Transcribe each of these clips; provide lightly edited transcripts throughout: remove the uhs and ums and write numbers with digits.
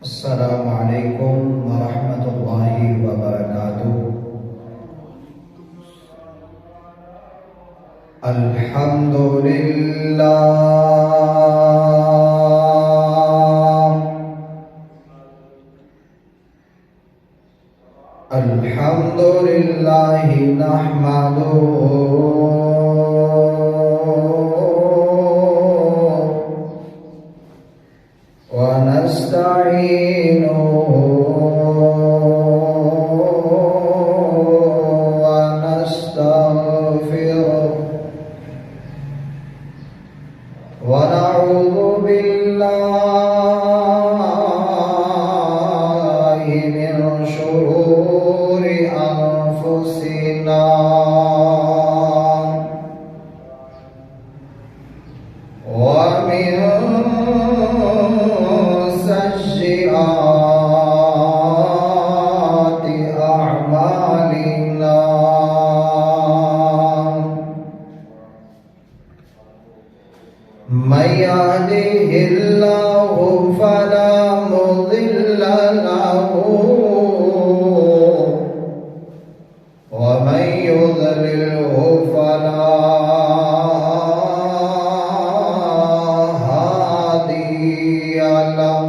السلام علیکم ورحمۃ اللہ وبرکاتہ۔ الحمد للہ الحمد للہ نحمدہ ونستعینہ ونستغفرہ ونعوذ باللہ من شرور انفسنا ومن سيئات أعمالنا، من يهده الله فلا مضل له ومن يضلله فلا هادي له،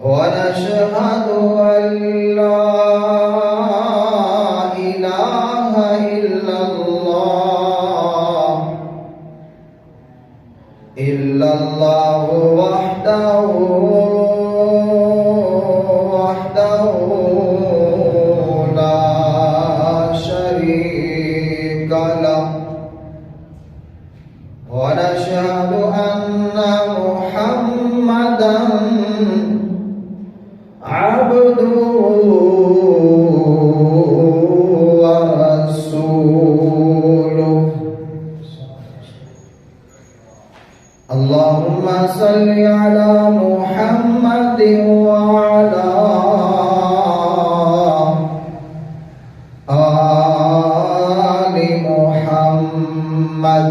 ونشهد أن لا إله إلا الله وحده لا شريك له، ونشهد أن محمدا عبده ورسوله، اللهم صل على محمد وعلى آل محمد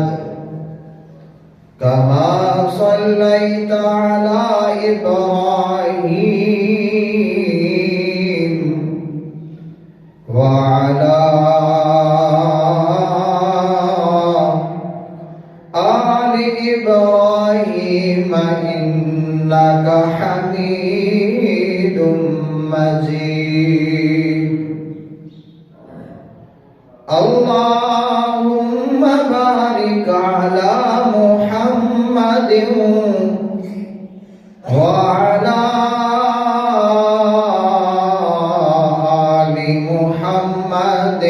كما صليت على إبراهيم وعلى آل إبراهيم إنك حميد مجيد، اللهم بارك على محمد وعلى آل محمد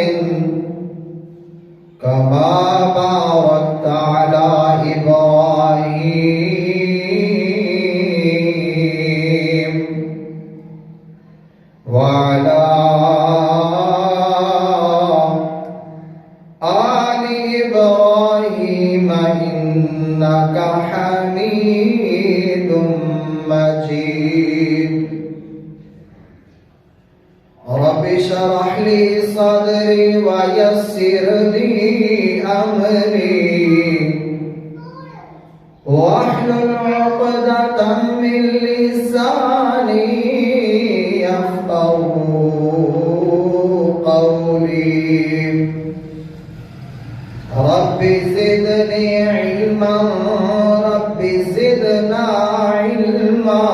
كما باركت على إبراهيم وعلى آل إبراهيم إنك حميد مجيد، رب اشرح لي صدري ويسر لي أمري واحلل عقدة من لساني يفقهوا قولي، رب زدني علما رب زدنا علما،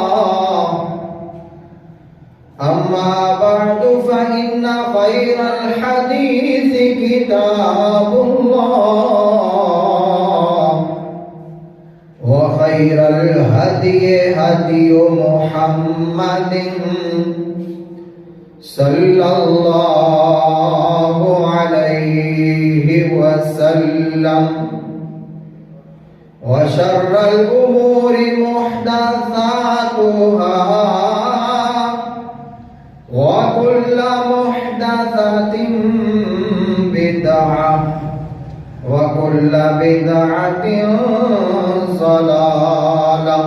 أما بعد فإن خير الحديث كتاب الله وخير الهدي هدي محمد صلى الله عليه وسلم، وشر الأمور محدثاتها وكل محدثة بدعة وكل بدعة ضلالة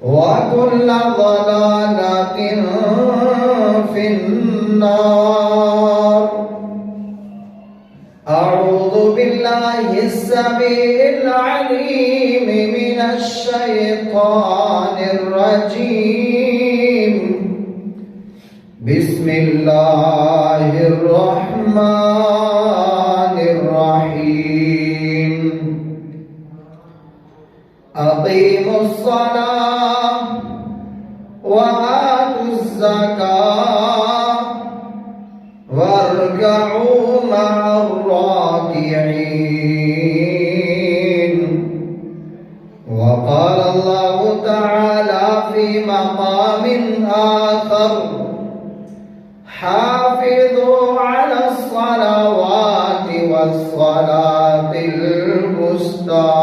وكل ضلالة في النار، أعوذ بالله السميع العليم من الشيطان الرجيم بسم الله الرحمن الرحيم أقيموا الصلاة وآتوا الزكاة واركعوا مع الراكعين. وقال الله تعالى في مقام آخر حافظوا على الصلوات والصلاة الوسطى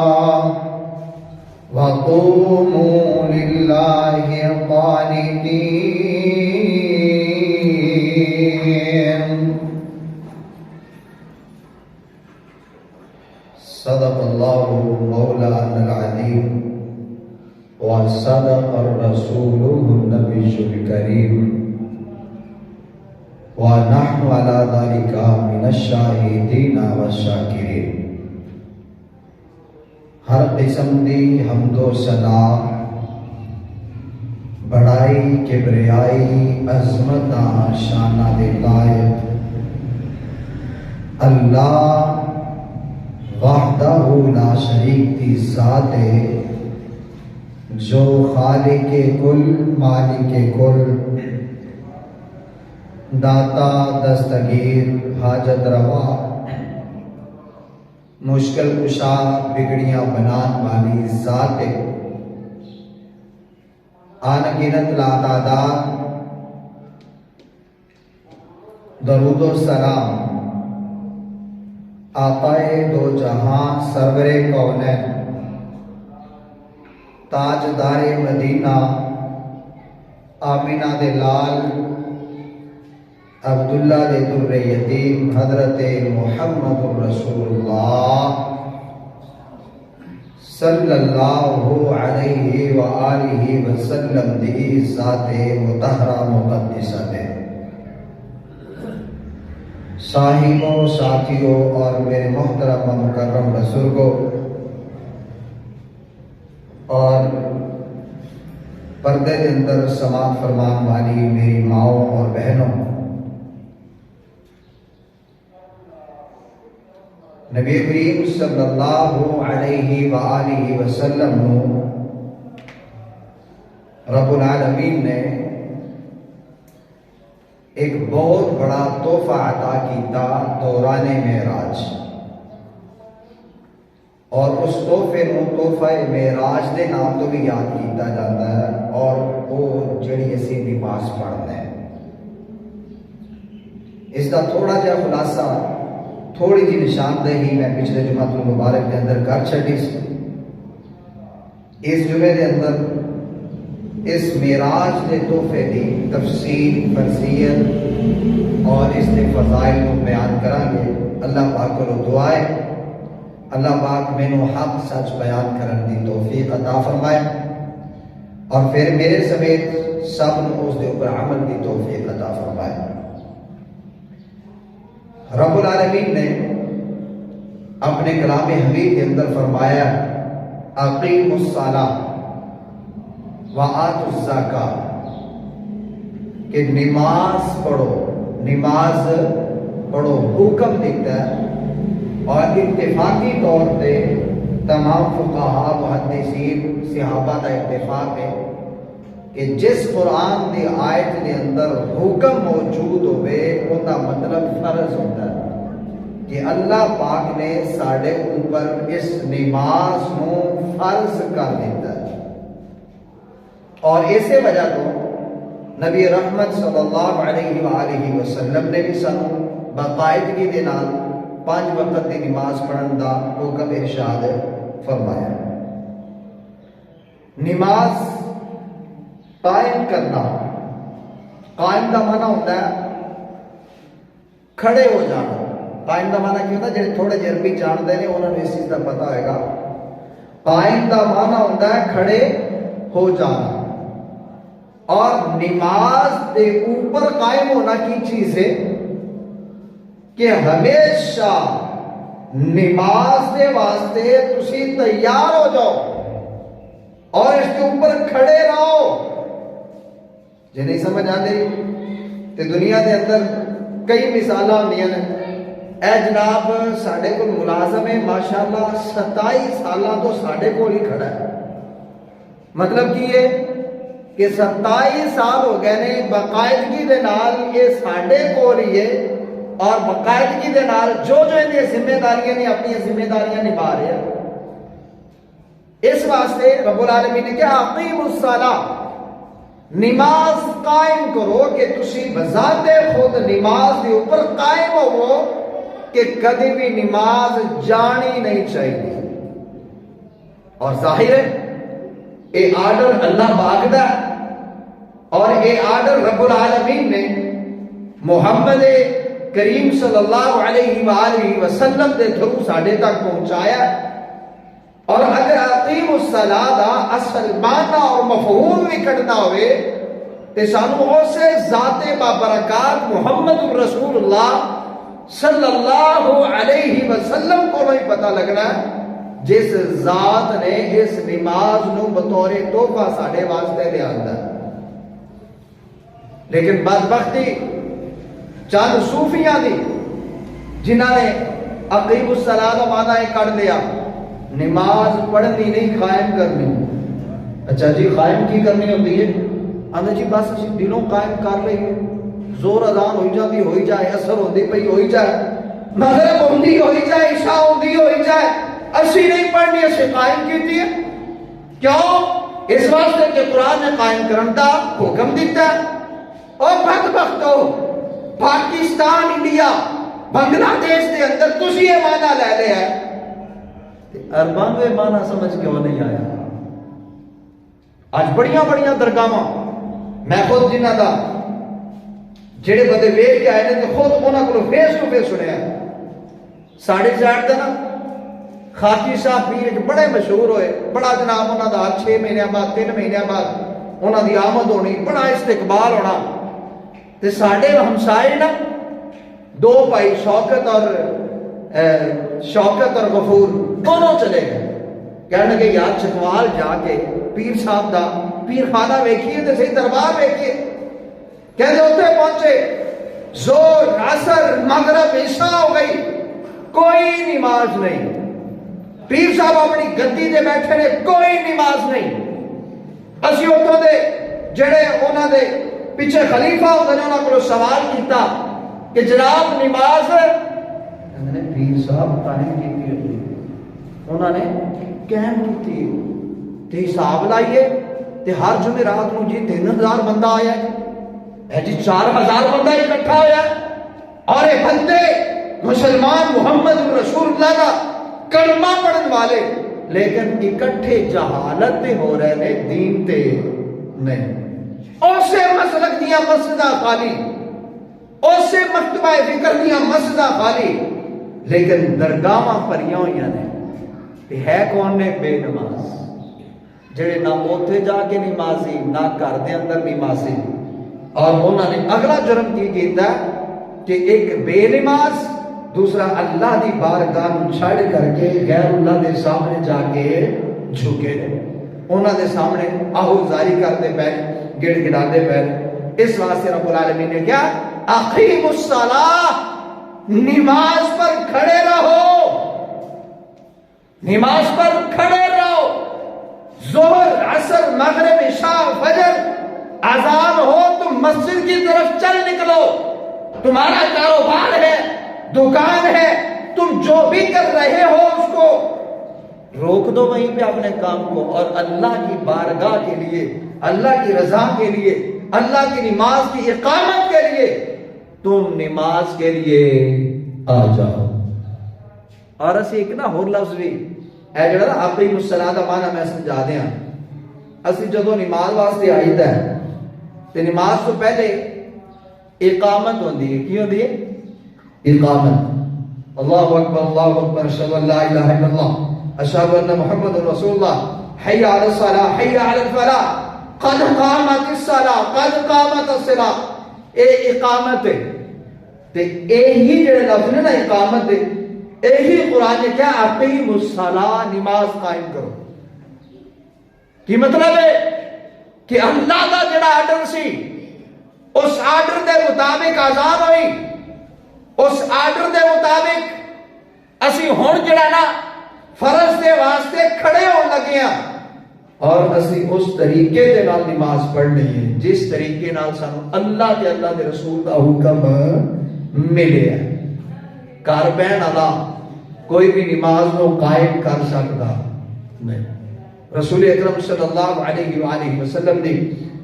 وقوموا لله قانتين. صدق الله مولانا العظيم وصدق رسوله النبي الكريم ونحن على ذلك من الشاہدین والشاکرین. ہر قسم دی حمد و ثنا بڑائی کبریائی عظمت شانہ دے لائق اللہ وحدہ لا شریک دی ذات ہے جو خالق کل مالک کل داتا دستگیر حاجت روا مشکل کشا بگڑیاں بنان والی ذات ہے. آنگنت لا تعداد درود و سلام آقائے دو جہاں سرور کونین تاجدار مدینہ آمینہ دے لال عبداللہ دے در یتیم حضرت محمد رسول اللہ صلی اللہ علیہ وآلہ وسلم دی ذات مطہرہ مقدسہ دے. صاحبوں ساتھیوں اور میرے محترم و مکرم بزرگوں اور پردے کے اندر سماعت فرمان والی میری ماؤں اور بہنوں، نبی کریم صلی اللہ علیہ وآلہ وسلم نو رب العالمین نے ایک بہت بڑا تحفہ عطا کیتا دوران معراج، اور اس تحفے نو تحفہ معراج دے نام تو بھی یاد کیتا جاتا ہے، اور وہ جڑی اسی نماز پڑھنا ہے. اس کا تھوڑا جہا خلاصہ تھوڑی جی نشاندہی میں پچھلے جمعہ المبارک کے اندر کر چھٹی سی. اس جمعے کے اندر اس معراج کے تحفے کی تفصیل فرضیت اور اس کے فضائل کو بیان کریں گے. اللہ پاک کو دعائے اللہ پاک مینوں حق سچ بیان کرنے کی توفیق عطا فرمائے، اور پھر میرے سمیت سب نے اس کے اوپر عمل کی توفیق عطا فرمائے. رب العالمین نے اپنے کلام حمید کے اندر فرمایا اقیموا الصلاۃ وآتوا الزکاۃ، کہ نماز پڑھو حکم دیتا ہے. اور اتفاقی طور پہ تمام فقہاء محدثین صحابہ کا اتفاق ہے کہ جس قرآن دی آیت کے اندر حکم موجود ہوئے ان کا مطلب فرض ہوتا ہے کہ اللہ پاک نے ساڑھے اوپر اس نماز کو فرض کر دیتا ہے. اور اسی وجہ تو نبی رحمت صلی اللہ علیہ وآلہ وسلم نے بھی سانو باقاعدگی دے نال 5 وقت کی نماز پڑھن دا حکم ارشاد فرمایا. نماز قائم کرنا، قائم دا معنی ہوتا ہے کھڑے ہو جانا. قائم دا معنی کیا ہوتا ہے؟ جڑے تھوڑے جے عربی جانتے ہیں انہوں نے اس چیز کا پتہ ہوئے گا. قائم دا معنی ہوتا ہے کھڑے ہو جانا. اور نماز دے اوپر قائم ہونا کی چیز ہے کہ ہمیشہ نماز دے واسطے تسی تیار ہو جاؤ. اور اس کے اوپر کھڑے رہو. جی نہیں سمجھ آتی تو دنیا کے اندر کئی مثال ہوندیاں نے. اے جناب ساڈے کول ملازم ہے ماشاءاللہ 27 سالاں تو ساڈے کول ہی کھڑا ہے. مطلب کی ہے کہ 27 سال ہو گئے نے باقاعدگی دے نال یہ ساڈے کول ہی ہے اور باقاعدگی دے نال جو یہ ذمہ داریاں نے اپنی ذمہ داریاں نبھا رہے ہیں. اس واسطے رب العالمین نے کہا اقیموا الصلاۃ، نماز قائم کرو کہ تسی بذات خود نماز کے اوپر قائم ہو کہ کدی بھی نماز جانی نہیں چاہیے. اور ظاہر ہے اے آرڈر اللہ پاک دا اور اے آرڈر رب العالمین نے محمد کریم صلی اللہ علیہ وآلہ وسلم دے تھرو ساڈے تک پہنچایا. اور اگر اقیم الصلاۃ دا اصل معنی اور مفہوم بھی کٹنا ہوئے تو سانو اسے ذات بابرکات محمد رسول اللہ صلی اللہ علیہ وسلم کو نہیں پتہ لگنا جس ذات نے اس نماز نو بطور تحفہ ساڈے واسطے لے آندا. لیکن بدبختی چند صوفیاں دی جنہاں نے اقیم الصلاۃ کا معنی کر لیا نماز پڑھنی نہیں قائم کرنی. اچھا جی قائم کی کرنی ہوتی ہے؟ آندے جی بس اسی دلوں قائم کر لئیے. زور اذان ہوئی جاتی ہوئی جائے، اثر ہوندی پئی ہوئی جائے، مغرب ہوندی ہوئی جائے، عشاء ہوندی ہوئی جائے، اسی نہیں پڑھنی اسی قائم کیتی ہے. کیوں؟ اس واسطے کہ قرآن نے قائم کرن دا حکم دیتا ہے. اور بدبختو پاکستان، انڈیا، بنگلہ دیش دے اندر تسی یہ معنی لے لے ہے اربانوے معنی سمجھ کے وہ نہیں آیا. آج بڑیاں بڑیاں درگاہاں میں خود جنہ دا جڑے بندے ویکھ کے آئے نے تو خود انہاں کو فیس ٹو فیس سنیا. ساڑھے سائٹ دا نا خاکی صاحب پیر بڑے مشہور ہوئے، بڑا جناب انہاں دا 6 مہینے بعد 3 مہینے بعد انہاں دی آمد ہونی، بڑا استقبال ہونا. تے ساڑھے ہمسائے نا دو بھائی شوکت اور غفور دونوں چلے گئے. کہنے لگے یار چکوال جا کے پیر صاحب دا پیر خانہ ویکھیے تے صحیح دربار ویکھیے. کہتے اتنے پہنچے، زور عصر مغرب عشاء ہو گئی، کوئی نماز نہیں. پیر صاحب اپنی گدی دے بیٹھے نے، کوئی نماز نہیں. اسی اتوں دے جڑے انہاں دے پیچھے خلیفہ ہوتے ہیں انہاں کو سوال کیتا کہ جناب نماز نے پیر صاحب قائم کی ہوئی، انہوں نے قائم کی تے حساب لائیے تے ہر جمعرات نو جی 3000 بندہ آیا ہے جی 4000 بندہ اکٹھا ہوا ہے. اور یہ بندے مسلمان محمد رسول اللہ کا کلمہ پڑھن والے لیکن اکٹھے جہالت تے ہو رہے نے، دین تے نہیں. اسے مسلک دیا مسجدہ خالی، اسے مکتبہ فکر دیا مسجدہ خالی، لیکن درگاہاں پریاں ہوئی نے. ہے کون نے؟ بے نماز، جڑے نہ اوتھے جا کے نمازی نہ گھر دے اندر نمازی. اور انہوں نے اگلا جرم کی کیتا کہ ایک بے نماز، دوسرا اللہ دی بارگاہ چھڑ کر کے غیر اللہ دے سامنے جا کے جھکے، انہوں دے سامنے آہوزاری کرتے پے، گڑ گڑاتے پے. اس واسطے رب العالمین نے کیا؟ اقیم الصلاۃ، نماز پر کھڑے رہو، نماز پر کھڑے رہو. ظہر عصر مغرب عشاء فجر اذان ہو تم مسجد کی طرف چل نکلو. تمہارا کاروبار ہے، دکان ہے، تم جو بھی کر رہے ہو اس کو روک دو وہیں پہ اپنے کام کو، اور اللہ کی بارگاہ کے لیے، اللہ کی رضا کے لیے، اللہ کی نماز کی اقامت کے لیے تم نماز کے لیے آ جاؤ. اور اسی ایک نا ہور لفظ بھی اے جڑا نا اقیم الصلاۃ دا معنی میں سمجھا دیاں. اسی جدوں نماز واسطے آئیدا ہے تے نماز تو پہلے اقامت ہوندی ہے. کی ہوندی ہے؟ اقامت. اللہ اکبر اللہ اکبر اشہد ان لا الہ الا اللہ اشہد ان محمد رسول اللہ، حی علی الصلاۃ حی علی الفلاح، قد قامت الصلاۃ قد قامت الصلاۃ. اے اقامت ہے. تے یہی جڑے لفظ نے نا اقامت دے، یہی قرآن نے کیا؟ اقیم الصلاۃ، نماز قائم کرو. کی مطلب ہے کہ اللہ کا جڑا آرڈر سی اس آرڈر دے مطابق آزاد ہوئی، اس آرڈر دے مطابق اسی ہون جڑا نا فرض دے واسطے کھڑے ہون لگے ہیں، اور اسی اس طریقے دے نال نماز پڑھنی ہے جس طریقے نال سانو اللہ تے اللہ دے رسول دا حکم ملے ہے۔ گھر بہن والا کوئی بھی نماز نو قائم کر سکتا نہیں۔ رسول اکرم صلی اللہ علیہ وآلہ وسلم دی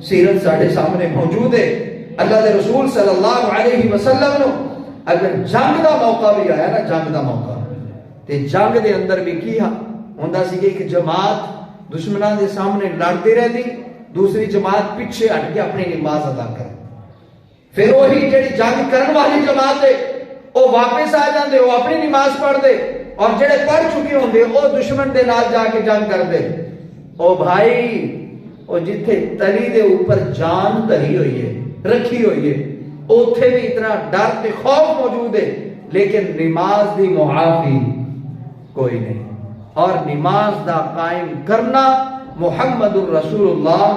سیرت ساڑھے سامنے موجود ہے۔ اللہ دے رسول صلی اللہ علیہ وسلم نو اگر جنگ دا موقع بھی آیا نا، جنگ دا موقع تے جنگ دے اندر بھی کیا ہوندہ سی کہ ایک جماعت دشمنان دے سامنے لڑتی رہتی، دوسری جماعت پیچھے ہٹ کے اپنی نماز ادا کر، پھر وہی جڑی جنگ کرن والی جماعت ہے وہ واپس آ جاندے، وہ اپنی نماز پڑھ دے، اور جڑے پڑھ چکے ہوندے وہ دشمن دے نال جا کے جنگ کر دے۔ او بھائی، او جتھے تلی دے اوپر جان دھری ہوئی ہے، رکھی ہوئی ہے، اوتھے بھی اتنا ڈر تے خوف موجود ہے، لیکن نماز دی معافی کوئی نہیں۔ اور نماز دا قائم کرنا محمد الرسول اللہ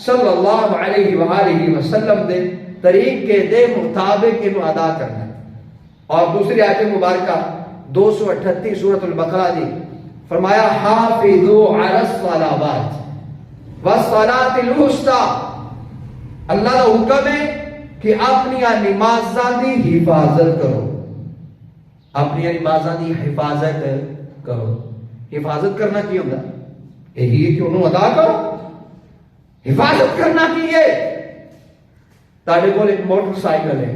صلی اللہ علیہ وآلہ وسلم دے طریقے دے مطابق انہوں ادا کرنا۔ اور دوسری آیت مبارکہ 238 سورۃ البقرہ دی فرمایا حافظوا علی الصلاوات والصلاۃ الوسطی، اللہ کا حکم ہے کہ اپنی نمازاں دی حفاظت کرو، اپنی نمازاں دی حفاظت کرو۔ حفاظت کرنا کی ہوتا یہی ہے کہ انہوں ادا کرو۔ حفاظت کرنا کی ہے، تاڑے کول ایک موٹر سائیکل ہے،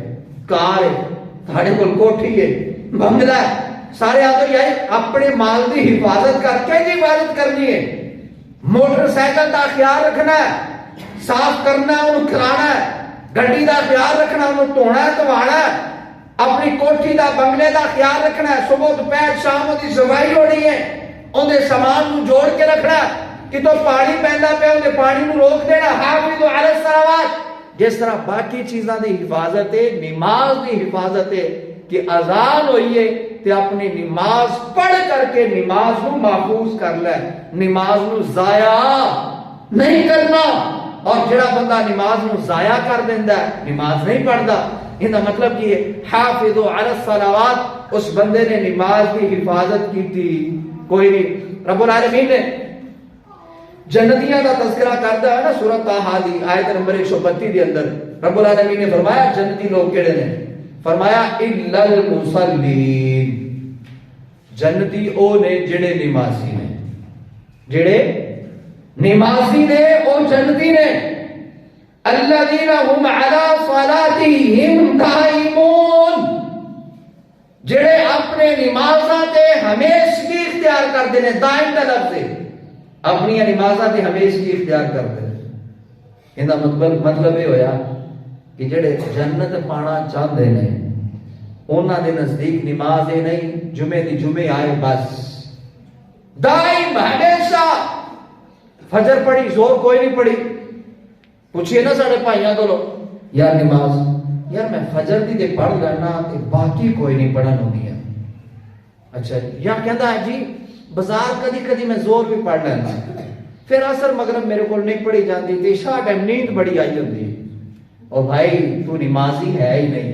کار ہے، تاڑے کول کوٹھی ہے، بنگلہ ہے، سارے آدھو یہ اپنے مال دی حفاظت کر کے جی حفاظت کرنی ہے۔ موٹر سائیکل دا خیال رکھنا ہے، صاف کرنا ہے، انہوں کھلانا ہے، گھڑی دا خیال رکھنا ہے، انہوں توڑنا ہے، توانا ہے، اپنی کوٹھی دا بنگلے دا خیال رکھنا ہے، صبح دوپہر شام دی صفائی ہونی ہے، اندے سامان نو جوڑ کے رکھنا ہے، کہ تو پانی پہندا پہ اندے پانی نو روک دینا۔ حافظوا علی الصلاوات، جس طرح باقی چیزاں دی حفاظت ہے، نماز دی حفاظت ہے کہ اذان ہوئی ہے تے اپنی نماز پڑھ کر کے نماز نو محفوظ کر لے، نماز نو ضائع نہیں کرنا۔ اور جڑا بندہ نماز نو ضائع کر دیندا ہے، نماز نہیں پڑھدا، ان کا مطلب یہ ہے حافظوا علی الصلاوات، اس بندے نے نماز کی حفاظت کی تھی کوئی نہیں۔ رب العالمین نے جنتیاں کا تذکرہ کرتا ہے نا سورۃ طٰہٰ دی آیت نمبر 132 دے اندر، رب العالمین نے فرمایا جنتی لوگ کیڑے نے؟ فرمایا الا المصلین، جنتی او نے جڑے نمازی نے، جڑے نمازی نے او جنتی نے۔ الذین هم علی صلاتہم دائمون، جڑے اپنے نمازاں تے ہمیشگی اختیار کرتے ہیں، دائم کا لفظ ہے، اپنی نمازاں تے ہمیشگی اختیار کرتے ہیں۔ ان کا مطلب یہ ہویا کہ جڑے جنت پانا چاہتے ہیں انہاں دے نزدیک نماز ہے نہیں جمعے دی جمعے آئے بس، دائم ہمیشہ۔ فجر پڑھی زور کوئی نہیں پڑھی، پوچھئے نا ساڑھے بھائیاں تو لو یار نماز، یار میں فجر دی دے پڑھ لینا تے باقی کوئی نہیں پڑھن ہونی ہے۔ اچھا یا کہتا ہے جی بازار کدی کدی میں زور بھی پڑھ لینا، پھر اثر مغرب میرے کو نہیں پڑھی جاتی تے عشاء ٹائم نیند بڑی آئی ہوتی ہے۔ اور بھائی تو نمازی ہے ہی نہیں۔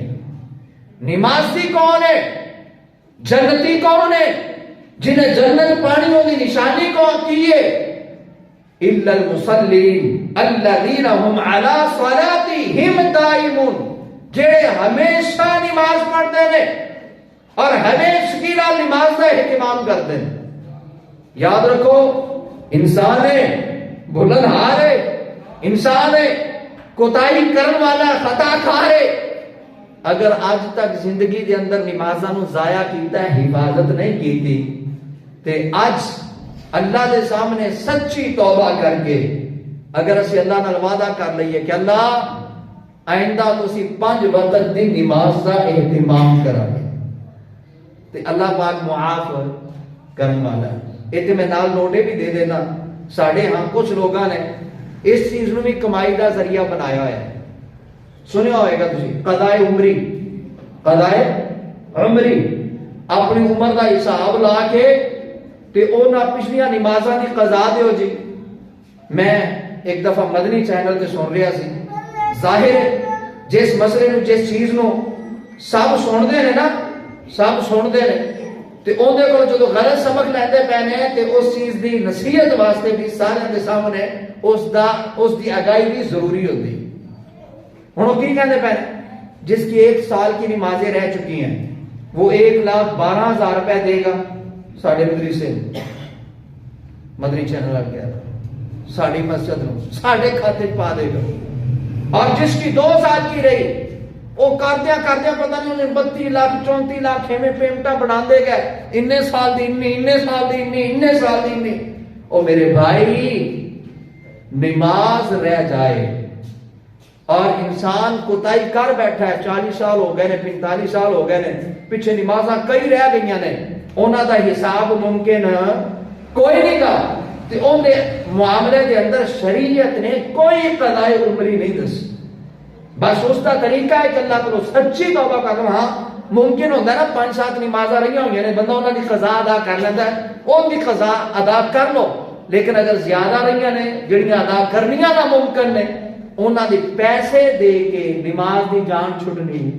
نمازی کون ہے؟ جنتی کون ہے؟ جنہیں جنت پانی ہوگی نشانی کون کی ہے؟ الا المصلین الذین هم علی صلاتہم دائمون، جڑے ہمیشہ نماز پڑھتے ہیں اور ہمیشگی نال نماز کا اہتمام کرتے ہیں۔ یاد رکھو انسان ہے، بلند ہار ہے، انسان ہے، کوتاہی کرن والا، خطا کار ہے۔ اگر آج تک زندگی دے اندر نمازاں نو ضائع کیتا ہے، حفاظت نہیں کیتی، تے آج اللہ دے سامنے سچی توبہ کر کے اگر اسی اللہ نال وعدہ کر لئیے کہ اللہ آئندہ تو اسی 5 وقت دی نماز دا اہتمام کریں گے، تے اللہ پاک معاف کرنے والا ہے۔ ایتے میں نال نوٹے بھی دے دینا، ساڑھے ہاں کچھ لوگاں نے اس چیز میں بھی کمائی دا ذریعہ بنایا ہے۔ سنیا ہوئے گا تسی قضائے عمری، قضائے عمری، اپنی عمر دا حساب لا کے تے اونا پچھلیاں نمازاں دی قضا دیو جی، میں ایک دفعہ مدنی چینل تے سن رہا سی، ظاہر ہے جس مسئلے نو جس چیز نو سب سنتے ہیں نا، سب سنتے ہیں تے اندر کو جدو غلط سبق لیندے پے تے اس چیز دی نصیحت واسطے بھی سارے دے سامنے اس دی آگاہی بھی ضروری ہوتی۔ ہن وہ کی کہندے پے جس کی 1 سال کی نمازیں رہ چکی ہیں وہ 1,12,000 روپے دے گا ساڑھے مدرسے مدنی چینل لگ گیا ساڑھی مسجد نو ساڑھے کھاتے پا دے گا، اور جس کی 2 سال کی رہی وہ کردیا پتہ نہیں انہیں 32 لاکھ 34 لاکھ ہمیں پیمنٹا بنا دے گئے، اننے سال دی اننے سال دی اننے سال دی اننے۔ او میرے بھائی نماز رہ جائے اور انسان کوتاہی کر بیٹھا ہے، 40 سال ہو گئے نے 45 سال ہو گئے نے پیچھے نمازاں کئی رہ گئی نے، انہاں دا حساب ممکن کوئی نہیں گا، تے ان دے معاملے دے اندر شریعت نے کوئی قضاء عمری نہیں دسی، بس اس کا طریقہ ہے کہ اللہ کو سچی توبہ کرنا۔ ہاں ممکن ہوتا ہے نا 5-7 نمازاں رہی ہوئی نے بندہ انہاں دی قضا ادا کر لیتا ہے، ان دی قضا ادا کر لو، لیکن اگر زیادہ رہی نے جڑیاں ادا کرنیاں ناممکن نے انہاں دی پیسے دے کے نماز دی جان چھڑنی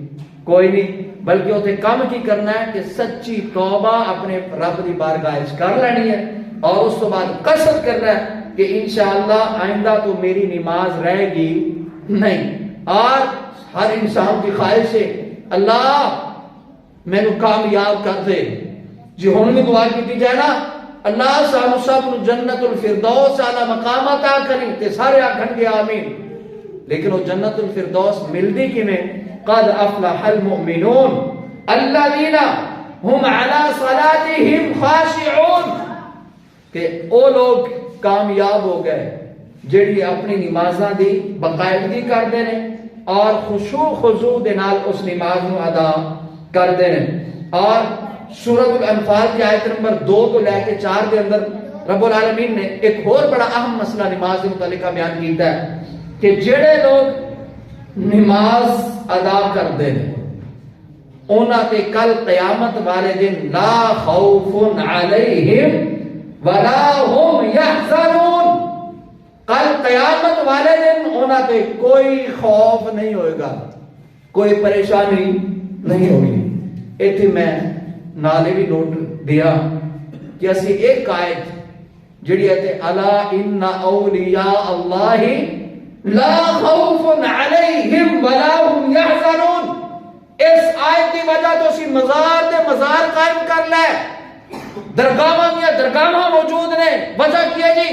کوئی نہیں، بلکہ اسے کام کی کرنا ہے کہ سچی توبہ اپنے رب دی بارگاہ وچ کر لینی ہے، اور اس تو بعد قصد کرنا ہے کہ انشاءاللہ آئندہ تو میری نماز رہے گی نہیں۔ اور ہر انسان کی خواہش ہے اللہ مینو کامیاب کر دے، جی ہن بھی دعا کی جائے نا اللہ سانو سب نو جنت الفردوس اعلی مقام عطا کریں تے سارے آکھن گے آمین، لیکن وہ جنت الفردوس ملدی کیویں؟ قد افلح المؤمنون الذین هم علی صلاتهم خاشعون، کہ او لوگ کامیاب ہو گئے جڑی اپنی نمازاں دی باقاعدگی کردے نے اور خشوع خضوع دے نال اس نماز نو ادا کردے نے۔ اور سورۃ الانفال کی آیت نمبر 2 تو لے کے 4 دے اندر رب العالمین نے ایک اور بڑا اہم مسئلہ نماز کے متعلق بیان کیتا ہے کہ جڑے لوگ نماز ادا کردے نے انہاں تے کل قیامت والے دن لا خوف علیہم ولا هم يحزنون، کل قیامت والے دن انہاں تے کوئی خوف نہیں ہوئے گا، کوئی پریشانی نہیں ہوگی۔ ایتھے میں نالے بھی نوٹ دیا کہ اسی ایک آیت جڑی ہے الا ان اولیاء اللہ لا خوف علیہم ولا هم يحزنون، اس آیت کی وجہ تو اسی مزار دے مزار قائم کر لے، درگاہ موجود نے، وجہ کیا جی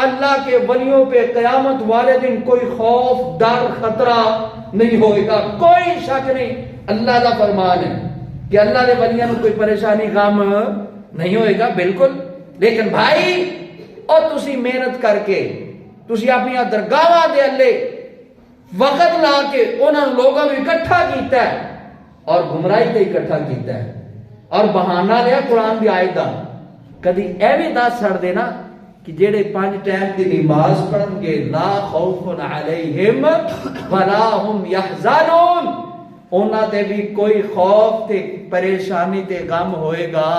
اللہ کے ولیوں پہ قیامت والے دن کوئی خوف ڈر خطرہ نہیں ہوئے گا، کوئی شک نہیں، اللہ کا فرمان ہے کہ اللہ کے ولیوں کو کوئی پریشانی غم نہیں ہوئے گا، بالکل۔ لیکن بھائی اور تسی محنت کر کے تسی اپنی درگاہ دے اللہ وقت لا کے انہوں لوگوں کو اکٹھا کیتا ہے اور گمراہی تے اکٹھا کیتا ہے، اور بہانہ لیا قرآن دی آیت دا، کدی اے بھی دس چھڑ دینا کہ جیڑے 5 ٹائم دی نماز پڑھن گے لا خوف علیہم ولا هم یحزنون، انہاں تے بھی کوئی خوف تے پریشانی تے غم ہوئے گا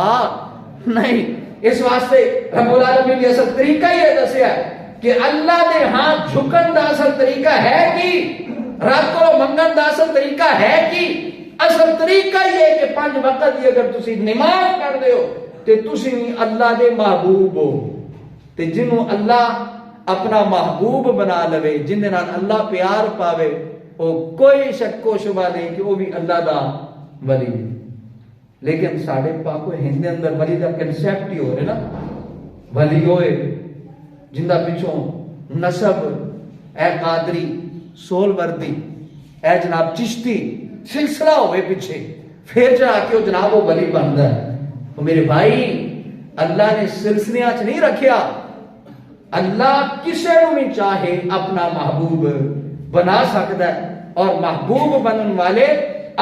نہیں۔ اس واسطے رب العالمین نے اصل طریقہ یہ دسیا کہ اللہ دے ہاں جھکن دا اصل طریقہ ہے کی، رب کو منگن دا اصل طریقہ ہے کی، اصل طریقہ یہ ہے کہ 5 وقت دی اگر تسی نماز پڑھ دے ہو تے تسی اللہ دے محبوب ہو، تے جنہوں اللہ اپنا محبوب بنا لوے، جن دے نال اللہ پیار پاوے، وہ کوئی شک و شبہ نہیں کہ وہ بھی اللہ دا ولی ہے۔ لیکن ساڑھے پاکو ہندے اندر ولی دا کنسیپٹ ہی ہو رہے نا، ولی ہوئے جندہ پچھوں نسب اے قادری سول وردی اے جناب چشتی سلسلہ ہوئے پیچھے، پھر جا کے وہ جناب وہ ولی بندہ ہے۔ تو میرے بھائی اللہ نے سلسلیاں چ نہیں رکھیا، اللہ کسے نو بھی چاہے اپنا محبوب بنا سکتا ہے، اور محبوب بنن والے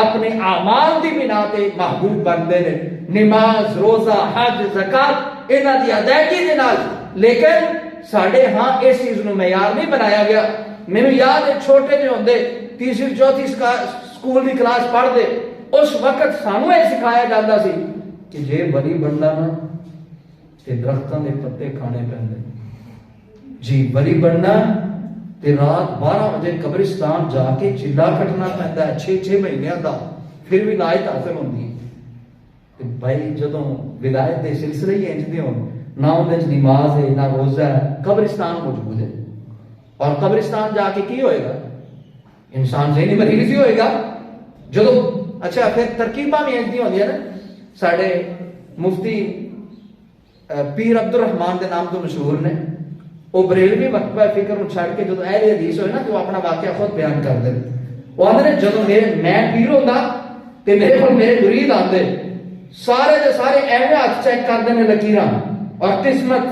اپنے اعمال دی بنا تے محبوب بندے نے، نماز روزہ حج زکات انہاں دی ادائیگی دے نال۔ لیکن ساڈے ہاں اس چیز نو معیار نہیں بنایا گیا۔ مینوں یاد ہے چھوٹے جے ہوندے 3 4 سکول دی کلاس پڑھ دے، اس وقت سانو یہ سکھایا جاتا سی کہ جے ولی بننا نا تے درختاں دے پتے کھانے پیندے، جی ولی بننا تے رات 12 بجے قبرستان جا کے چلا کٹنا پہنتا ہے 6 مہینے دا، پھر ولایت حاصل ہوندی ہے۔ تے بھائی جدوں ولایت دے سلسلے ہی انج دے ہون، نہ اندر نماز ہے نہ روزہ ہے، قبرستان موجود ہے، اور قبرستان جا کے کی ہوئے گا؟ انسان ذہنی مریض ہی ہوئے گا۔ جدوں اچھا پھر ترکیباں بھی انج دی ہوندی ہے نا، ساڈے مفتی پیر عبد الرحمان دے نام تو مشہور نے، وہ بریلوی مکتبہ فکر نو چھڑ کے جدوں اہل حدیث ہوئے نا تو اپنا واقعہ خود بیان کر دے، وہ آندے نے جدوں میں پیر ہوندا تے میرے کول میرے مرید آندے، سارے دے سارے ایویں ہاتھ چیک کردے نے لکیراں اور قسمت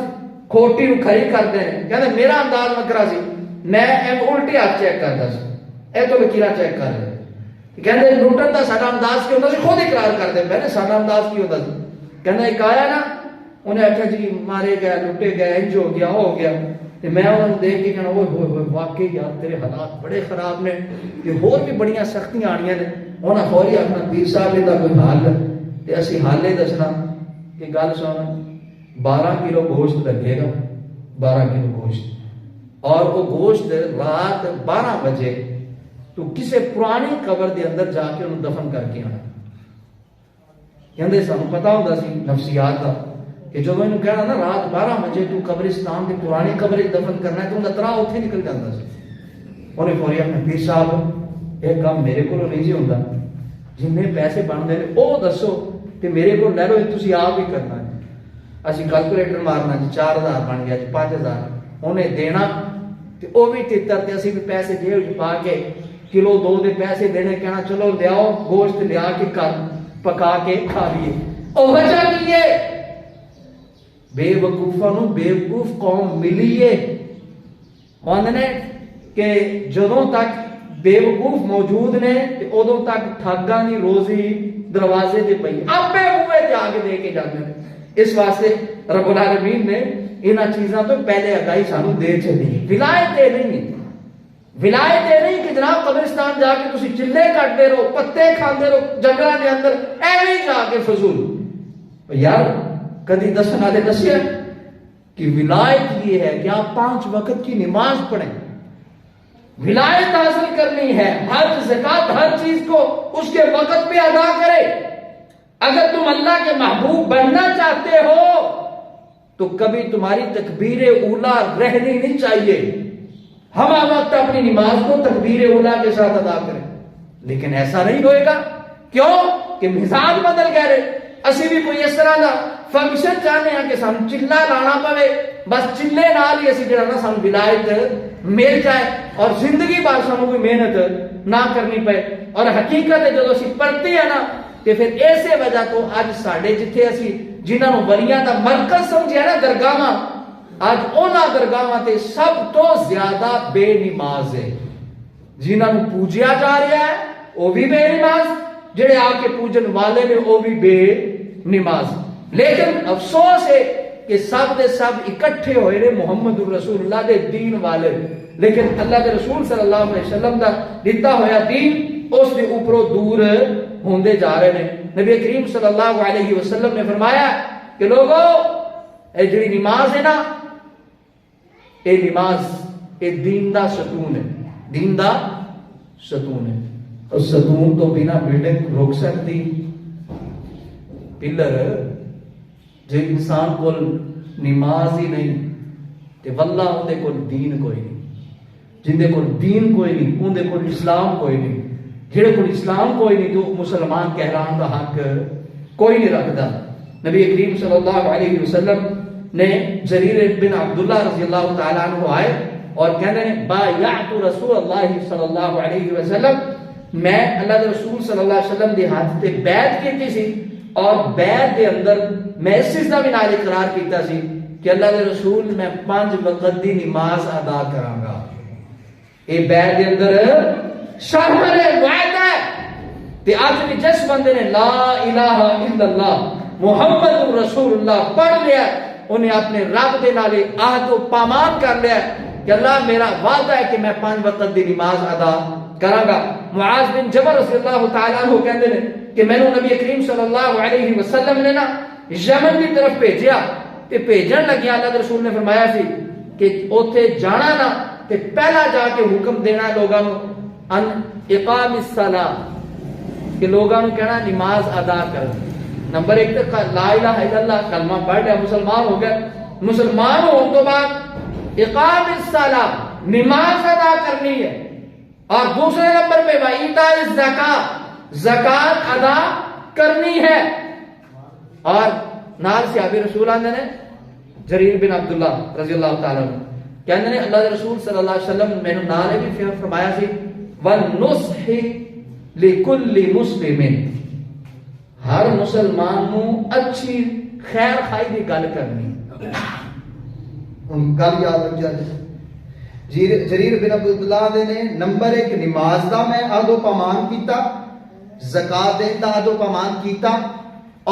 کھوٹی نو کھری کردے نے، کہندے میرا انداز مکرا سی، میں الٹی ہاتھ چیک کردا سی، اے تو لکیراں چیک کر رہے، کہندے لوٹن دا ساڈا انداز کی ہوندا سی، خود اقرار کردے پے نے ساڈا انداز کی ہوندا سی، کہندا ایک آیا نا انہیں آخیا جی مارے گئے لٹے گئے انج ہو گیا ہو گیا، تے میں انہوں نے دیکھ کے کہنا اوئے ہوئے ہوئے واقعی یار تیرے حالات بڑے خراب نے، کہ ہور بھی بڑیاں سختیاں آنیاں نے، انہاں فوری آخنا پیر صاحب دا کوئی حال ہے، تے اسی حالے دسنا کہ گل سن 12 کلو گوشت لگے گا، 12 کلو گوشت، اور وہ گوشت رات 12 بجے تو کسے پرانی قبر دے اندر جا کے انہوں دفن کر کے آنا۔ کہندے سانوں پتہ ہوندا سی نفسیات دا کہ جو میں نے کہنا نا رات 12 بجے تو قبرستان دی پرانی قبر دفن کرنا ہے تو انہوں ترا اتھے نکل جاتا سی۔ انہیں فوری اپنے پیر صاحب یہ کام میرے کو نہیں جی ہوندا، جنہیں پیسے بن دے او دسو تے میرے کو لے لو تسی آپ ہی کرنا ہے، اسی کیلکولیٹر مارنا جی 4000 بن گیا جی 5000 انہیں دینا تے او بھی تتر تے اسی بھی پیسے جیب پا کے کلو 2 دے پیسے دینے، کہنا چلو لیاؤ گوشت لیا کے پکا کے کھا لیے۔ او وجہ کی ہے بے وقوفاں نو بے وقوف قوم ملی ہے، آندے کہ جدوں تک بے وقوف موجود نے تے ادوں تک ٹھگاں دی روزی دروازے تے پئی آپے ہوئے تے آگے دے کے جاندے نے۔ اس واسطے رب العالمین نے انہاں چیزاں تو پہلے آگاہی سانو دے چلی۔ ولایت یہ نہیں، ولایت یہ نہیں کہ جناب قبرستان جا کے تسی چلے کٹتے رہو، پتے کھاندے رہو جنگلاں دے اندر، ایویں جا کے فضول۔ یار کدی دسن والے دسیا کہ ولایت یہ ہے کہ آپ 5 وقت کی نماز پڑھیں، ولایت حاصل کرنی ہے، حج زکات ہر چیز کو اس کے وقت پہ ادا کرے۔ اگر تم اللہ کے محبوب بننا چاہتے ہو تو کبھی تمہاری تکبیر اولا رہنی نہیں چاہیے، ہم وقت اپنی نماز کو تکبیر اولا کے ساتھ ادا کریں، لیکن ایسا نہیں ہوئے گا۔ کیوں کہ مزاج بدل گئے، اسی بھی کوئی اس طرح دا فنکشن چاہنے ہیں کہ سانو چلا لانا پوے، بس چلے نال ہی اسی جڑا نا سانو ولایت مل جائے اور زندگی بھر سانو کوئی محنت نہ کرنی پے۔ اور حقیقت ہے جدوں اسی پڑھتے ہیں نا کہ پھر ایسے وجہ تو اج ساڈے جتھے اسی جنہاں نوں ولیاں دا مرکز سمجھیا نا درگاہاں، اج انہاں درگاہاں تے سب تو زیادہ بے نماز ہے، جنہاں نوں پوجیا جا رہا ہے وہ بھی بے نماز، جڑے آ کے پوجن والے نے وہ بھی بے نماز۔ لیکن افسوس ہے کہ سب دے سب اکٹھے ہوئے نے محمد رسول اللہ دے دین والے، لیکن اللہ دے رسول صلی اللہ علیہ وسلم دا دیتا ہویا دین اس دے اوپروں دور ہوندے جا رہے ہیں۔ نبی کریم صلی اللہ علیہ وسلم نے فرمایا کہ لوگو اے جڑی نماز ہے نا، اے نماز اے دین دا ستون ہے، دین دا ستون ہے، اور ستون تو بنا بلڈنگ روک سکتی، پلر جے انسان کو نماز ہی نہیں تے واللہ اندے کو دین کوئی نہیں، جندے کو دین کوئی نہیں اندے کو اسلام کوئی نہیں، جڑے کو اسلام کوئی نہیں تو مسلمان کہلان دا حق کوئی نہیں رکھتا۔ نبی کریم صلی اللہ علیہ وسلم نے جریر بن عبداللہ رضی اللہ تعالیٰ عنہ آئے اور کہنے بایعت رسول اللہ صلی اللہ علیہ وسلم، میں اللہ دے رسول صلی اللہ علیہ وسلم دے ہاتھ تے بیعت کیتی سی، اور بیعت دے اندر میں اس چیز دا بھی نال اقرار کیتا سی کہ اللہ دے رسول میں 5 وقت دی نماز ادا کراں گا۔ اے بیعت دے اندر شامل وعدہ ہے تے اج بھی جس بندے نے لا الہ الا اللہ محمد رسول اللہ پڑھ لیا، انہیں اپنے رب دے نال عہد و پامان کر لیا کہ اللہ میرا وعدہ ہے کہ میں 5 وقت دی نماز ادا کراں گا۔ معاذ بن جبل رضی اللہ تعالیٰ عنہ کہندے نے کہ میں نے نبی کریم صلی اللہ علیہ وسلم نے نا یمن کی طرف بھیجیا تے بھیجن لگیا اللہ کے رسول نے فرمایا سی کہ اوتھے جانا نا تے پہلا جا کے حکم دینا لوگاں نو ان اقام الصلاۃ کہ لوگاں نو کہنا نماز ادا کر. نمبر ایک تے لا الہ الا اللہ کلمہ پڑھ لیا مسلمان ہو گئے. مسلمان ہونے تو بعد اقام الصلاۃ نماز ادا کرنی ہے. اور دوسرے نمبر پہ وایتاء الزکات زکات ادا کرنی ہے. اور نال صحابی رسول آندے نے جریر بن عبداللہ رضی اللہ تعالیٰ عنہ کہندے نے اللہ کے رسول صلی اللہ علیہ وسلم میں نال بھی فرمایا سی وَالنُّصْحِ لِكُلِّ مُسْلِمٍ ہر مسلمان نو اچھی خیر خائی دی گل کرنی. ان گل یاد رکھ جائے جریر بن عبداللہ دے نے نمبر ایک نماز دا میں عہد و پیمان کیتا, زکات دین دا عہد و پیمان کیتا,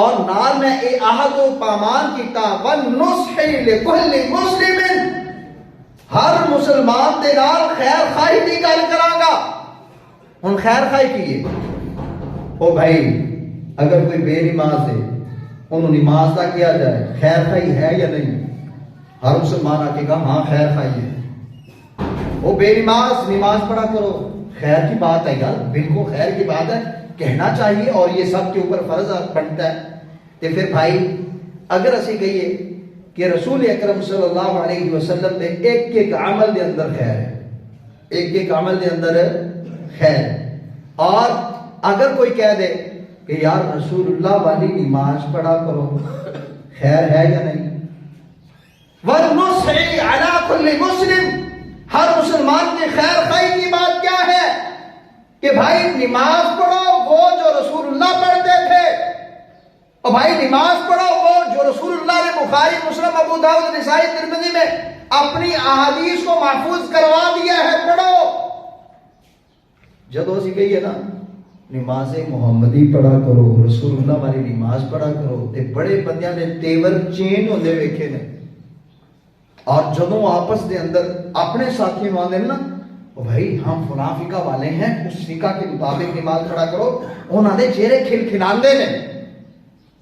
اور نال میں اے عہد و پیمان کیتا وَالنُّصْحِ لِكُلِّ مُسْلِمٍ ہر مسلمان دے نال خیر خائی دی گل کراں گا. ہن خیر خائی کیے او بھائی اگر کوئی بے نماز ہے انہوں نماز دا کیا جائے خیر خائی ہے یا نہیں؟ ہر مسلمان آ کے کہا ہاں خیر خائی ہے. وہ بے نماز نماز پڑھا کرو خیر کی بات ہے یار, بالکل خیر کی بات ہے, کہنا چاہیے اور یہ سب کے اوپر فرض بنتا ہے. تو پھر بھائی اگر اسی کہیے کہ رسول اکرم صلی اللہ علیہ وسلم دے ایک ایک عمل دے اندر خیر ہے, ایک ایک عمل دے اندر خیر, اور اگر کوئی کہہ دے کہ یار رسول اللہ والی نماز پڑھا کرو خیر ہے یا نہیں؟ وَالنُّصْحِ عَلَىٰ كُلِّ مُسْلِمٍ ہر مسلمان کی خیر خائی کی بات کیا ہے کہ بھائی نماز پڑھو وہ جو رسول اللہ پڑھتے تھے, اور بھائی نماز پڑھو وہ جو رسول اللہ نے بخاری مسلم ابو داؤد نسائی ترمذی میں اپنی احادیث کو محفوظ کروا دیا ہے, پڑھو. جدو اسی کہیے نا نماز محمدی پڑھا کرو رسول اللہ والی نماز پڑھا کرو تے بڑے بندیاں نے تیور چین ہوندے ویکھے نے, اور جدوں آپس دے اندر اپنے ساتھی نو آندے نا بھائی ہم فلاں فقہ والے ہیں اس فقہ کے مطابق نماز پڑھا کرو, انہاں دے چہرے کھل کھلاندے نے.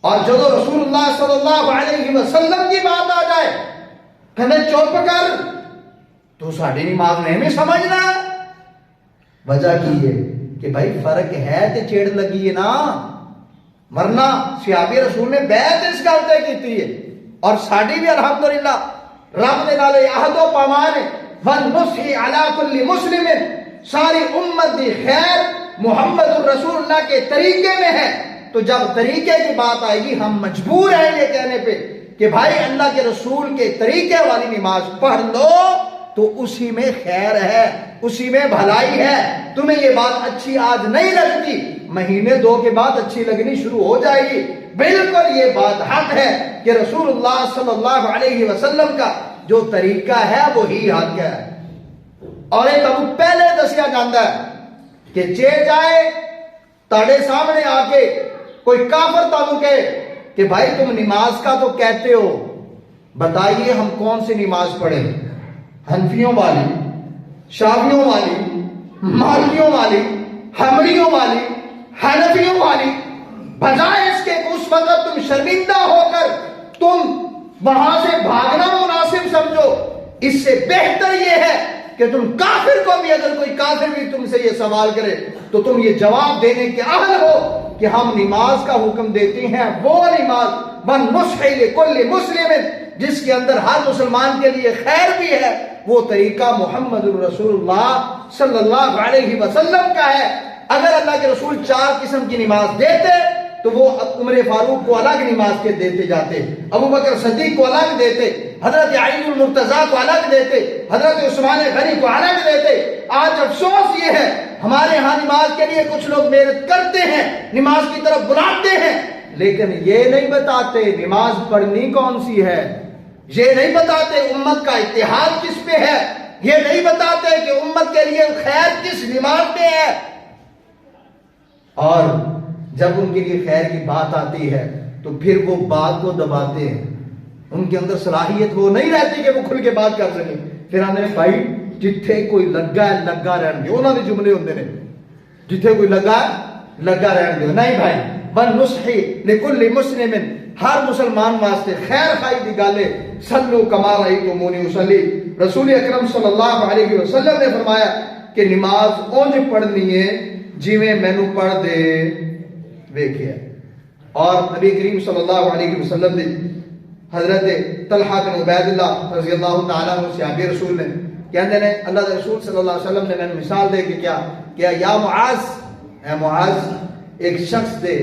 اور جدوں رسول اللہ صلی اللہ علیہ وسلم کی بات آ جائے کہنے چپ کر تو ساڈی نماز نہیں میں سمجھنا. وجہ کی ہے کہ بھائی فرق ہے تے چیڑ لگی ہے نا, ورنہ صحابی رسول نے بیعت اس گل تے کیتی ہے, اور ساڈی بھی الحمدللہ رب دے نال عہد و پیمان ہے وَالنُّصْحِ عَلَىٰ كُلِّ مُسْلِمٍ ساری امت دی خیر محمد الرسول اللہ کے طریقے میں ہے. تو جب طریقے کی بات آئے گی ہم مجبور ہیں یہ کہنے پہ کہ بھائی اللہ کے رسول کے طریقے والی نماز پڑھ لو تو اسی میں خیر ہے, اسی میں بھلائی ہے. تمہیں یہ بات اچھی آج نہیں لگتی, مہینے دو کے بعد اچھی لگنی شروع ہو جائے گی. بالکل یہ بات حق ہے کہ رسول اللہ صلی اللہ علیہ وسلم کا جو طریقہ ہے وہی حق ہے. اور ایک ابو پہلے دسیا جاتا ہے کہ جے جائے تاڑے سامنے آ کے کوئی کافر تانوں کہے کہ بھائی تم نماز کا تو کہتے ہو, بتائیے ہم کون سی نماز پڑھیں, حنفیوں والی, شافعیوں والی, مالکیوں والی, حنبلیوں والی, حنفیوں والی, بجائے اس کے اس وقت تم شرمندہ ہو کر تم وہاں سے بھاگنا مناسب سمجھو. اس سے بہتر یہ ہے کہ تم کافر کو بھی, اگر کوئی کافر بھی تم سے یہ سوال کرے تو تم یہ جواب دینے کے اہل ہو کہ ہم نماز کا حکم دیتے ہیں وہ نماز وَالنُّصْحِ لِكُلِّ مُسْلِمٍ جس کے اندر ہر مسلمان کے لیے خیر بھی ہے. وہ طریقہ محمد الرسول اللہ صلی اللہ علیہ وسلم کا ہے. اگر اللہ کے رسول 4 قسم کی نماز دیتے تو وہ عمر فاروق کو الگ نماز کے دیتے جاتے, ابو بکر صدیق کو الگ دیتے, حضرت علی المرتضیٰ کو الگ دیتے, حضرت عثمان غنی کو الگ دیتے. آج افسوس یہ ہے ہمارے ہاں نماز کے لیے کچھ لوگ محنت کرتے ہیں, نماز کی طرف بلاتے ہیں, لیکن یہ نہیں بتاتے نماز پڑھنی کون سی ہے, یہ نہیں بتاتے امت کا اتحاد کس پہ ہے, یہ نہیں بتاتے کہ امت کے لیے خیر کس نماز میں ہے. اور جب ان کے لیے خیر کی بات آتی ہے تو پھر وہ بات کو دباتے ہیں, ان کے اندر صلاحیت وہ نہیں رہتی کہ وہ کھل کے بات کر سکیں. پھر آنے بھائی جتھے کوئی لگا ہے لگا رہن دے, انہوں نے جملے ہوتے ہیں جتھے کوئی لگا ہے لگا رہن دے. نہیں بھائی وَالنُّصْحِ لِكُلِّ مُسْلِمٍ ہر مسلمان واسطے خیر خائی دی گل ہے. صلو کما رأیتمونی اصلی رسول اکرم صلی اللہ علیہ وسلم نے فرمایا کہ نماز اونج پڑھنی ہے جویں مینوں پڑھ دے ویکھیا. اور نبی کریم صلی اللہ علیہ وسلم نے حضرت طلحہ بن عبید اللہ رضی اللہ تعالیٰ عنہ صحابی رسول نے کہندے نے اللہ کے رسول صلی اللہ علیہ وسلم نے میں مثال دے کہ کیا یا معاذ، اے معاذ، ایک شخص دے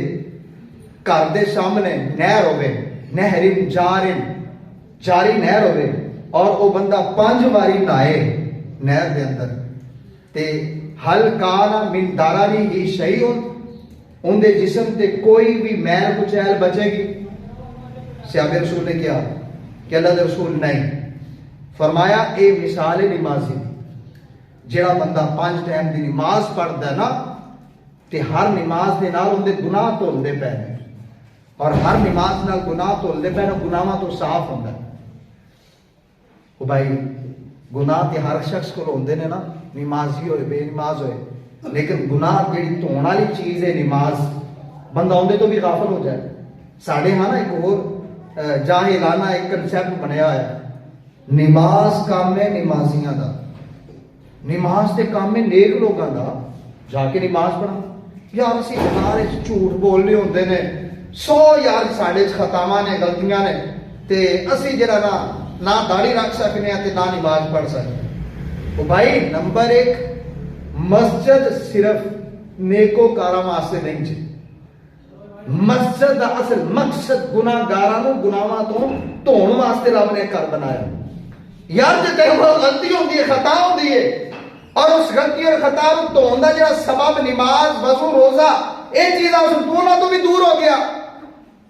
گھر دے سامنے نہر ہوے، نہرن جاری نہر ہوے، اور وہ بندہ 5 واری نہائے نہر دے اندر، تے حل کان من دارانی ہی شیء، ان دے جسم تے کوئی بھی میل کچیل بچے گی؟ صحابہ رسول نے کیا کہ اللہ دے رسول نہیں. فرمایا اے مثال نمازی، جڑا بندہ 5 ٹائم دی نماز پڑھدا ہے نا تے ہر نماز دے نال اندے گناہ دھلدے پے نے، اور ہر نماز نال گناہ دھلدے پے نے، گناہاں تو صاف ہوندا ہے. او بھائی گناہ تے ہر شخص کو ہوندے نے نا، نمازی ہوئے بے نماز ہوئے، لیکن گناہ جڑی دھون والی چیز ہے نماز، بندہ اندے تو بھی غافل ہو جائے. ساڑھے ہاں نا ایک اور جاہلانہ ایک کنسیپٹ بنیا ہے، نماز کام ہے نمازیاں دا، نماز تے کام ہے نیک لوگاں دا، جا کے نماز پڑھا. یار اسی سارے جھوٹ بولنے ہوندے نے، 100 یار ساڑھے خطاواں نے، غلطیاں نے، تے اسی جڑا نہ داڑھی رکھ سکنے ہیں تے نہ نماز پڑھ سکتے. تو بھائی نمبر 1، مسجد صرف نیکوکاراں واسطے نہیں جی. مسجد دا اصل مقصد گناہگاراں نوں گناہاں تو دھون واسطے رب نے گھر بنایا. یار جے تے غلطی ہوندی ہے، خطا ہوندی ہے، اور اس غلطی اور خطا نوں دھون دا جڑا سبب نماز، وضو، روزہ، اے چیزاں اس دونوں تو بھی دور ہو گیا.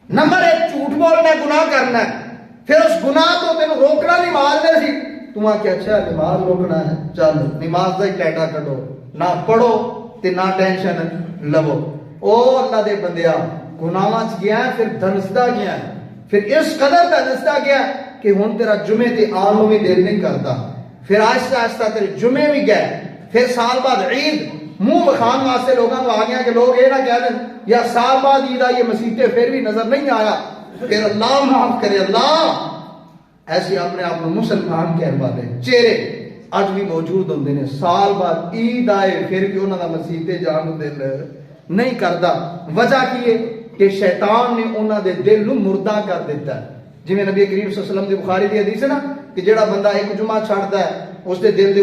نمبر 1 جھوٹ بولنا، گناہ کرنا ہے، پھر اس گناہ تو تینوں روکنا نماز نے سی. تم آ کے اچھا نماز روکنا ہے، چل نماز دا ہی ٹیٹا کڈو، نہ پڑھو تے نہ ٹینشن لو. او اللہ دے بندیا، گناہاں چ گیا ہے، پھر دھنسدا گیا ہے، پھر اس قدر دھنسدا گیا کہ ہن تیرا جمعے تے آن نوں بھی دل نہیں کرتا. پھر آہستہ آہستہ تیرے جمعے بھی گئے، پھر سال بعد عید منہ بخان واسطے لوگوں کو آ گیا کہ لوگ یہ نہ کہہ دیں یا سال بعد عید آئی مسیطے پھر بھی نظر نہیں آیا. پھر اللہ معاف کرے، اللہ ایسے اپنے آپ کو مسلمان کہہ دے چہرے اج بھی موجود ہوندے نے، سال بعد عید آئے پھر بھی انہاں دا مسیطے جان نوں دل نہیں کردا. وجہ کی ہے کہ شیطان نے انہاں دے دل نوں مردہ کر دیتا ہے. جویں نبی کریم صلی اللہ علیہ وسلم دی بخاری دی حدیث ہے نا کہ جڑا بندہ ایک جمعہ چھڑدا ہے اس دے دل دے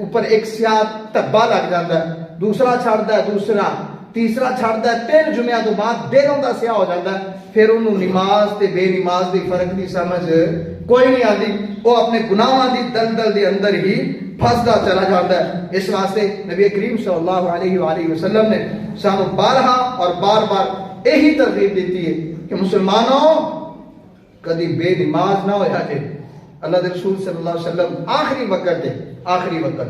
اوپر ایک سیاہ دھبا لگ جاتا ہے، دوسرا چھڑدا ہے، دوسرا تیسرا چھڑدا ہے، 3 جمعہ تو بعد دل اوندا سیاہ ہو جاتا ہے. پھر انہوں نماز تے بے نماز دی فرق دی سمجھ کوئی نہیں آتی، وہ اپنے گناہاں دی دلدل دے اندر ہی پھسدا چلا جاتا ہے. اس واسطے نبی کریم صلی اللہ علیہ وآلہ وسلم نے سانو بارہا اور بار بار یہی ترغیب دیتی ہے کہ مسلمانوں کدی بے نماز نہ ہویا جے. اللہ دے رسول صلی اللہ علیہ وسلم آخری وقت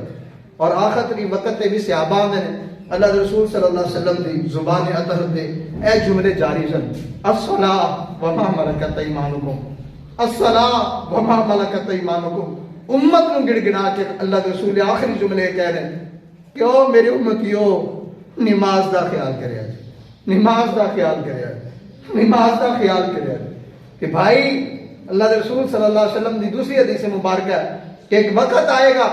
اور آخری وقت تے بھی صحابہ نے اللہ دے رسول صلی اللہ علیہ وسلم دی زبان اطہر تے اے جملے جاری سن، الصلاۃ وما ملکت ایمانکم، الصلاۃ وما ملکت ایمانکم. امت نوں گڑ گڑا کے اللہ کے رسول آخری جملے کہہ رہے ہیں کہ او میری امتیو نماز دا خیال کریا جی، نماز دا خیال کریا جی، نماز دا خیال کریا جی. کہ بھائی اللہ کے رسول صلی اللہ علیہ وسلم دی دوسری حدیث مبارکہ ہے کہ ایک وقت آئے گا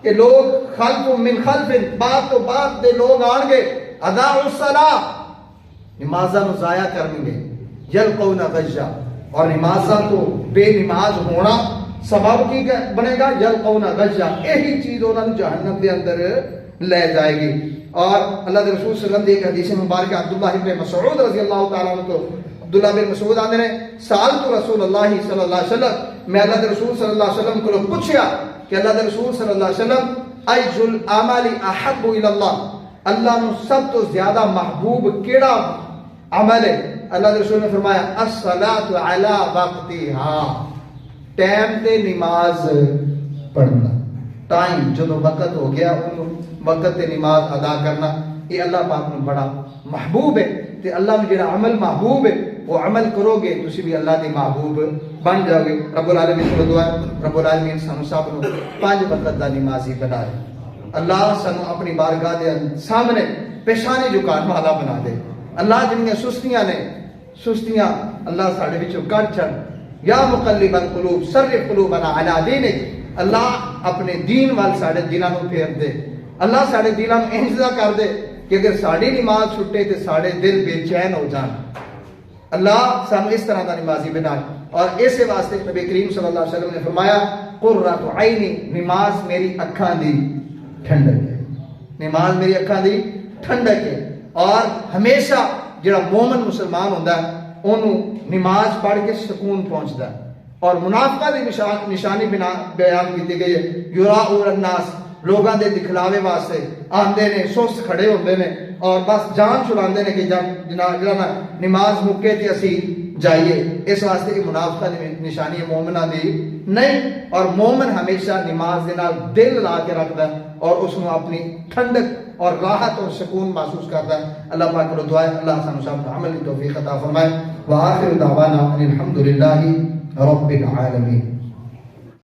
کہ لوگ خلف من خلف، بعد تو بعد دے لوگ آن گے، ادا الصلاۃ، نمازاں نوں ضائع کریں گے، یلقون غیا، اور نمازاں تو بے نماز ہونا سبب کی بنے گا، یلقون غیا، یہی چیز انہوں نے جہنم دے اندر لے جائے گی. اور اللہ کے رسول صلی اللہ علیہ وسلم دی ایک حدیث مبارکہ عبداللہ ابن مسعود رضی اللہ تعالیٰ عنہ کو، عبداللہ بن مسعود آندے نے سألت رسول اللہ صلی اللہ علیہ وسلم، میں اللہ کے رسول صلی اللہ علیہ وسلم کو پوچھیا کہ اللہ کے رسول صلی اللہ علیہ وسلم ایج العمل احب الی اللہ، اللہ نو سب تو زیادہ محبوب کیڑا عمل ہے؟ اللہ کے رسول نے فرمایا الصلاۃ علی وقتها، ٹائم تے نماز پڑھنا، ٹائم جدو وقت ہو گیا انہوں وقت تے نماز ادا کرنا، یہ اللہ پاک نو بڑا محبوب ہے. تے اللہ نو جڑا عمل محبوب ہے وہ عمل کرو گے تسی بھی اللہ دے محبوب بن جاؤ گے. رب العالمین کو دعا ہے رب العالمین سانو سب نو 5 وقت دا نمازی بنائے. اللہ سانو اپنی بارگاہ دے سامنے پیشانی جھکان والا بنا دے. اللہ جنیاں سستیاں نے سستیاں اللہ ساڈے وچوں کڈ چھڑ. یا مقلب القلوب صرف قلوبنا علی دینک، اللہ اپنے دین وال ساڑے دلوں کو پھیر دے. اللہ ساڑے دلوں کو انجزا کر دے کہ اگر ساڑی نماز چھٹے تو ساڑے دل بے چین ہو جان. اللہ سانو اس طرح دا نمازی بنا. اور اسی واسطے نبی کریم صلی اللہ علیہ وسلم نے فرمایا قرۃ عینی، نماز میری اکھاں دی ٹھنڈک ہے. نماز میری اکھاں دی ٹھنڈک ہے. اور ہمیشہ جڑا مومن مسلمان ہوتا ہے انہوں نماز پڑھ کے سکون پہنچتا ہے. اور منافقہ دی نشانی بیان کی گئی ہے. یراؤن الناس، لوگاں دے دکھلاوے واسطے آندے نے، سست کھڑے ہوندے نے اور بس جان چھڑاندے نے کہ جناب نماز مکے تے اسی جائیے. اس واسطے کہ منافقہ دی نشانی ہے مومنہ دی نہیں. اور مومن ہمیشہ نماز دے نال دل لا کے رکھدا ہے اور اس نو اپنی ٹھنڈک اور راحت اور سکون محسوس کرتا ہے. اللہ پاک کو دعا ہے اللہ سانو سب عمل کی توفیق عطا فرمائے. وآخر دعوانا ان الحمد للہ رب العالمین.